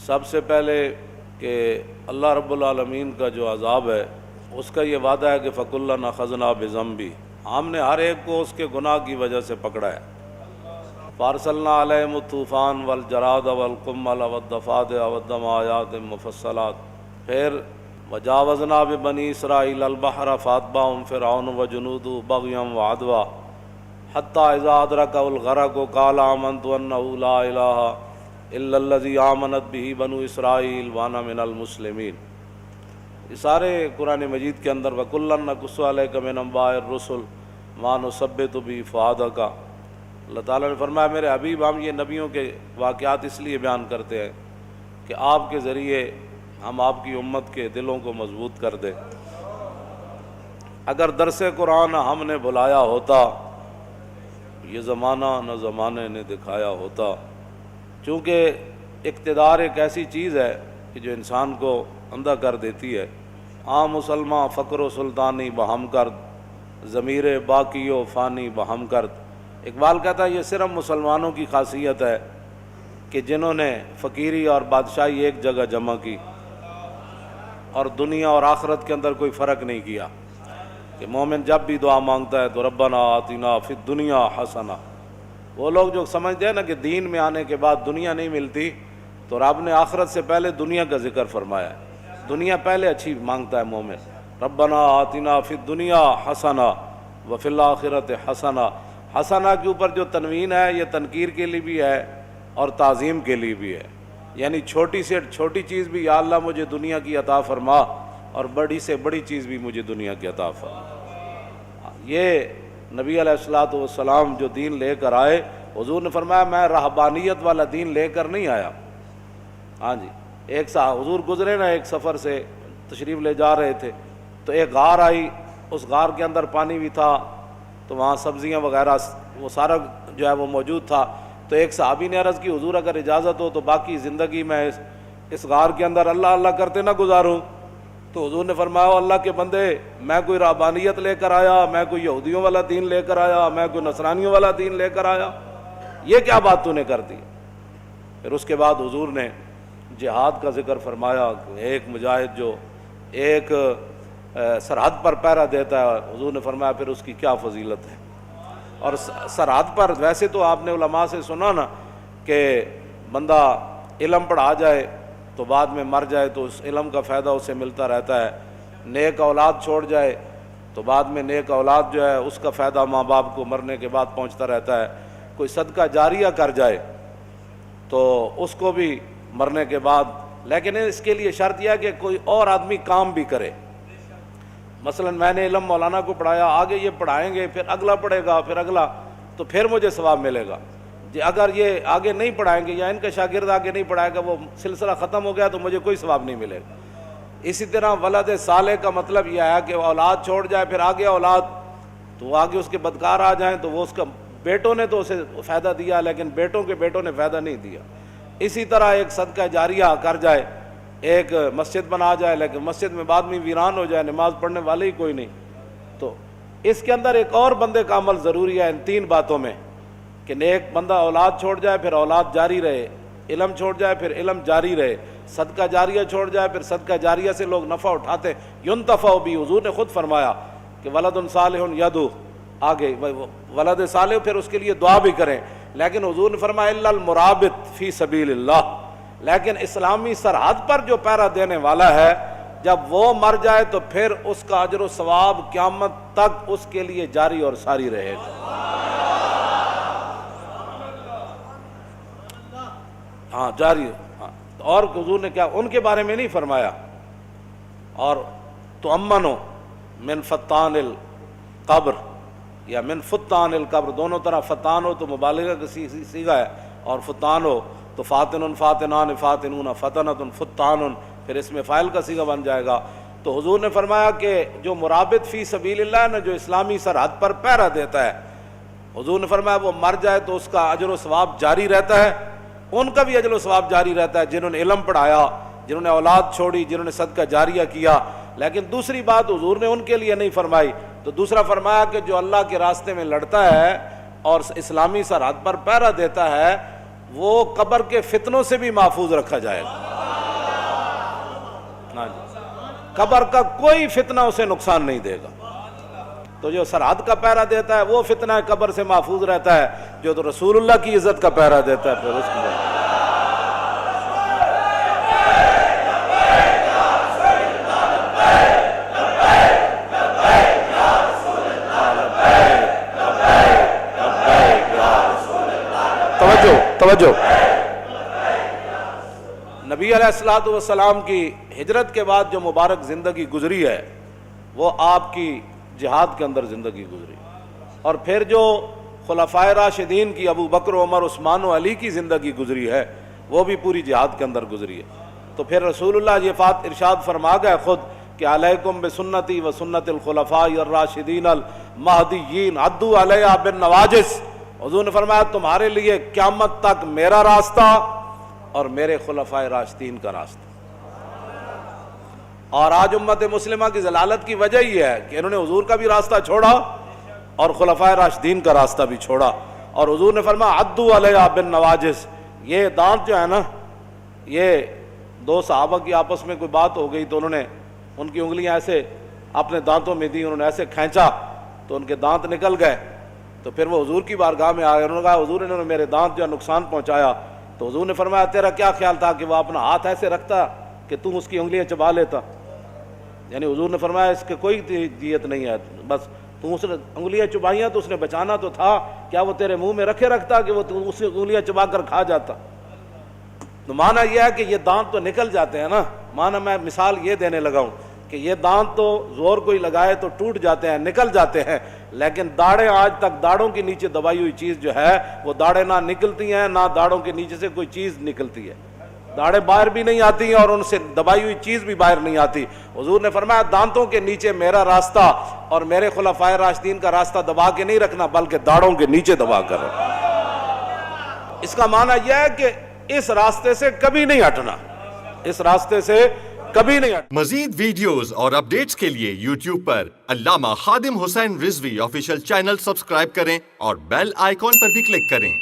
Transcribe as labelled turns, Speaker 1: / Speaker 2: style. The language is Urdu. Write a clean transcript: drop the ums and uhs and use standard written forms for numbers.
Speaker 1: سب سے پہلے کہ اللہ رب العالمین کا جو عذاب ہے اس کا یہ وعدہ ہے کہ فَكُلًّا أَخَذْنَا بِذَنبِهِ، ہم نے ہر ایک کو اس کے گناہ کی وجہ سے پکڑا ہے۔ فَأَرْسَلْنَا عَلَيْهِمُ الطُّوفَانَ وَالْجَرَادَ وَالْقُمَّلَ وَالضَّفَادِعَ وَالدَّمَ آيَاتٍ مُفَصَّلَاتٍ، پھر وَجَاوَزْنَا بِبَنِي إِسْرَائِيلَ الْبَحْرَ فَأَتْبَعَهُمْ فِرْعَوْنُ وَجُنُودُهُ بَغْيًا وَعَدْوًا حَتَّىٰ إِذَا أَدْرَكَهُ الْغَرَقُ قَالَ آمَنْتُ أَنَّهُ لَا إِلَٰهَ إِلَّا الَّذِي آمَنَتْ بِهِ بَنُو إِسْرَائِيلَ وَأَنَا مِنَ الْمُسْلِمِينَ۔ یہ سارے قرآن مجید کے اندر وَكُلًّا نَقُصُّ عَلَيْكَ مِنْ أَنبَاءِ الرُّسُلِ مَا نُثَبِّتُ بِهِ فُؤَادَكَ، اللہ تعالیٰ نے فرمایا میرے حبیب ہم یہ نبیوں کے واقعات اس لیے بیان کرتے ہیں کہ آپ کے ذریعے ہم آپ کی امت کے دلوں کو مضبوط کر دیں۔ اگر درس قرآن ہم نے بلایا ہوتا یہ زمانہ نہ زمانے نے دکھایا ہوتا، چونکہ اقتدار ایک ایسی چیز ہے کہ جو انسان کو اندھا کر دیتی ہے۔ عام مسلمان فقر و سلطانی بہم کرد، ضمیر باقی و فانی بہم کرد۔ اقبال کہتا ہے یہ صرف مسلمانوں کی خاصیت ہے کہ جنہوں نے فقیری اور بادشاہی ایک جگہ جمع کی اور دنیا اور آخرت کے اندر کوئی فرق نہیں کیا، کہ مومن جب بھی دعا مانگتا ہے تو ربنا آتنا فی الدنیا حسنہ۔ وہ لوگ جو سمجھتے ہیں نا کہ دین میں آنے کے بعد دنیا نہیں ملتی، تو رب نے آخرت سے پہلے دنیا کا ذکر فرمایا ہے، دنیا پہلے اچھی مانگتا ہے مومن۔ ربنا آتنا فی الدنیا حسنہ وفی الآخرۃ حسنہ۔ حسنہ کے اوپر جو تنوین ہے یہ تنکیر کے لیے بھی ہے اور تعظیم کے لیے بھی ہے، یعنی چھوٹی سے چھوٹی چیز بھی یا اللہ مجھے دنیا کی عطا فرما، اور بڑی سے بڑی چیز بھی مجھے دنیا کی عطا فرما۔ یہ نبی علیہ الصلوۃ والسلام جو دین لے کر آئے، حضور نے فرمایا میں رہبانیت والا دین لے کر نہیں آیا۔ ہاں جی، ایک حضور گزرے نا ایک سفر سے تشریف لے جا رہے تھے، تو ایک غار آئی، اس غار کے اندر پانی بھی تھا، تو وہاں سبزیاں وغیرہ وہ سارا جو ہے وہ موجود تھا۔ تو ایک صحابی نے عرض کی حضور اگر اجازت ہو تو باقی زندگی میں اس غار کے اندر اللہ اللہ کرتے نہ گزاروں۔ تو حضور نے فرمایا اللہ کے بندے، میں کوئی رہبانیت لے کر آیا، میں کوئی یہودیوں والا دین لے کر آیا، میں کوئی نصرانیوں والا دین لے کر آیا، یہ کیا بات تو نے کر دی؟ پھر اس کے بعد حضور نے جہاد کا ذکر فرمایا، ایک مجاہد جو ایک سرحد پر پہرا دیتا ہے، حضور نے فرمایا پھر اس کی کیا فضیلت ہے۔ اور سرحد پر ویسے تو آپ نے علماء سے سنا نا کہ بندہ علم پڑھا جائے تو بعد میں مر جائے تو اس علم کا فائدہ اسے ملتا رہتا ہے، نیک اولاد چھوڑ جائے تو بعد میں نیک اولاد جو ہے اس کا فائدہ ماں باپ کو مرنے کے بعد پہنچتا رہتا ہے، کوئی صدقہ جاریہ کر جائے تو اس کو بھی مرنے کے بعد، لیکن اس کے لیے شرط یہ ہے کہ کوئی اور آدمی کام بھی کرے۔ مثلا میں نے علم مولانا کو پڑھایا، آگے یہ پڑھائیں گے، پھر اگلا پڑھے گا، پھر اگلا، تو پھر مجھے ثواب ملے گا۔ جی اگر یہ آگے نہیں پڑھائیں گے یا ان کا شاگرد آگے نہیں پڑھائے گا، وہ سلسلہ ختم ہو گیا تو مجھے کوئی ثواب نہیں ملے گا۔ اسی طرح ولد صالح کا مطلب یہ ہے کہ اولاد چھوڑ جائے، پھر آگے اولاد، تو وہ آگے اس کے بدکار آ جائیں تو وہ اس کا بیٹوں نے تو اسے فائدہ دیا لیکن بیٹوں کے بیٹوں نے فائدہ نہیں دیا۔ اسی طرح ایک صدقہ جاریہ کر جائے، ایک مسجد بنا جائے لیکن مسجد میں بعد میں ویران ہو جائے، نماز پڑھنے والے ہی کوئی نہیں، تو اس کے اندر ایک اور بندے کا عمل ضروری ہے ان تین باتوں میں، کہ نیک بندہ اولاد چھوڑ جائے پھر اولاد جاری رہے، علم چھوڑ جائے پھر علم جاری رہے، صدقہ جاریہ چھوڑ جائے پھر صدقہ جاریہ سے لوگ نفع اٹھاتے، ينتفع بھی، حضور نے خود فرمایا کہ ولد صالح یدعو، آگے ولد صالح پھر اس کے لیے دعا بھی کریں، لیکن حضور نے فرمایا الا المرابط فی سبیل اللہ، لیکن اسلامی سرحد پر جو پہرا دینے والا ہے جب وہ مر جائے تو پھر اس کا اجر و ثواب قیامت تک اس کے لیے جاری اور ساری رہے گا۔ ہاں جاری، ہاں۔ اور حضور نے کیا ان کے بارے میں نہیں فرمایا، اور تو امنو من فتان القبر یا من فتان القبر، دونوں طرح فتان ہو تو مبالغہ کا صیغہ ہے، اور فتان ہو تو فاتن فاتنان فاتنون فتنۃ فتان، پھر اس میں فاعل کا صیغہ بن جائے گا۔ تو حضور نے فرمایا کہ جو مرابط فی سبیل اللہ ہے نا، جو اسلامی سرحد پر پہرا دیتا ہے، حضور نے فرمایا وہ مر جائے تو اس کا اجر و ثواب جاری رہتا ہے، ان کا بھی اجر و ثواب جاری رہتا ہے جنہوں نے علم پڑھایا، جنہوں نے اولاد چھوڑی، جنہوں نے صدقہ جاریہ کیا۔ لیکن دوسری بات حضور نے ان کے لیے نہیں فرمائی، تو دوسرا فرمایا کہ جو اللہ کے راستے میں لڑتا ہے اور اسلامی سرحد پر پہرا دیتا ہے وہ قبر کے فتنوں سے بھی محفوظ رکھا جائے گا۔ ہاں جی، قبر کا کوئی فتنہ اسے نقصان نہیں دے گا. تو جو سرحد کا پہرا دیتا ہے وہ فتنہ قبر سے محفوظ رہتا ہے، جو تو رسول اللہ کی عزت کا پہرا دیتا ہے پھر اس کو توجہ. نبی علیہ الصلوۃ والسلام کی ہجرت کے بعد جو مبارک زندگی گزری ہے وہ آپ کی جہاد کے اندر زندگی گزری، اور پھر جو خلفائے راشدین کی ابو بکر، عمر، عثمان و علی کی زندگی گزری ہے وہ بھی پوری جہاد کے اندر گزری ہے. تو پھر رسول اللہ یہ ارشاد فرما گئے خود کہ علیکم بسنتی و سنت الخلفاء الراشدین المہدیین عضوا علیہا بالنواجذ. حضور نے فرمایا تمہارے لیے قیامت تک میرا راستہ اور میرے خلفائے راشدین کا راستہ. اور آج امت مسلمہ کی ضلالت کی وجہ یہ ہے کہ انہوں نے حضور کا بھی راستہ چھوڑا اور خلفائے راشدین کا راستہ بھی چھوڑا. اور حضور نے فرمایا عضوا علیہا بالنواجذ. یہ دانت جو ہے نا، یہ دو صحابہ کی آپس میں کوئی بات ہو گئی تو انہوں نے ان کی انگلیاں ایسے اپنے دانتوں میں دی، انہوں نے ایسے کھینچا تو ان کے دانت نکل گئے. تو پھر وہ حضور کی بارگاہ میں آ گئے، انہوں نے کہا حضور انہوں نے میرے دانت جو نقصان پہنچایا. تو حضور نے فرمایا تیرا کیا خیال تھا کہ وہ اپنا ہاتھ ایسے رکھتا کہ تم اس کی انگلیاں چبا لیتا؟ یعنی حضور نے فرمایا اس کے کوئی دیت نہیں ہے، بس تم اس نے انگلیاں چبائیاں تو اس نے بچانا تو تھا، کیا وہ تیرے منہ میں رکھے رکھتا کہ وہ اس کی انگلیاں چبا کر کھا جاتا؟ تو معنی یہ ہے کہ یہ دانت تو نکل جاتے ہیں نا. معنی میں مثال یہ دینے لگا ہوں کہ یہ دانت تو زور کوئی لگائے تو ٹوٹ جاتے ہیں، نکل جاتے ہیں، لیکن داڑیں آج تک داڑوں کے نیچے دبائی ہوئی چیز جو ہے وہ داڑیں نہ نکلتی ہیں، نہ داڑوں کے نیچے سے کوئی چیز نکلتی ہے. داڑیں باہر بھی نہیں آتی ہیں اور ان سے دبائی ہوئی چیز بھی باہر نہیں آتی. حضور نے فرمایا دانتوں کے نیچے میرا راستہ اور میرے خلفائے راشدین کا راستہ دبا کے نہیں رکھنا بلکہ داڑوں کے نیچے دبا کر رکھنا. اس کا معنی یہ ہے کہ اس راستے سے کبھی نہیں ہٹنا، اس راستے سے کبھی نہیں ہٹنا.
Speaker 2: مزید ویڈیوز اور اپڈیٹس کے لیے یوٹیوب پر علامہ Khadim Hussain Rizvi official channel subscribe کریں اور بیل آئیکن پر بھی کلک کریں.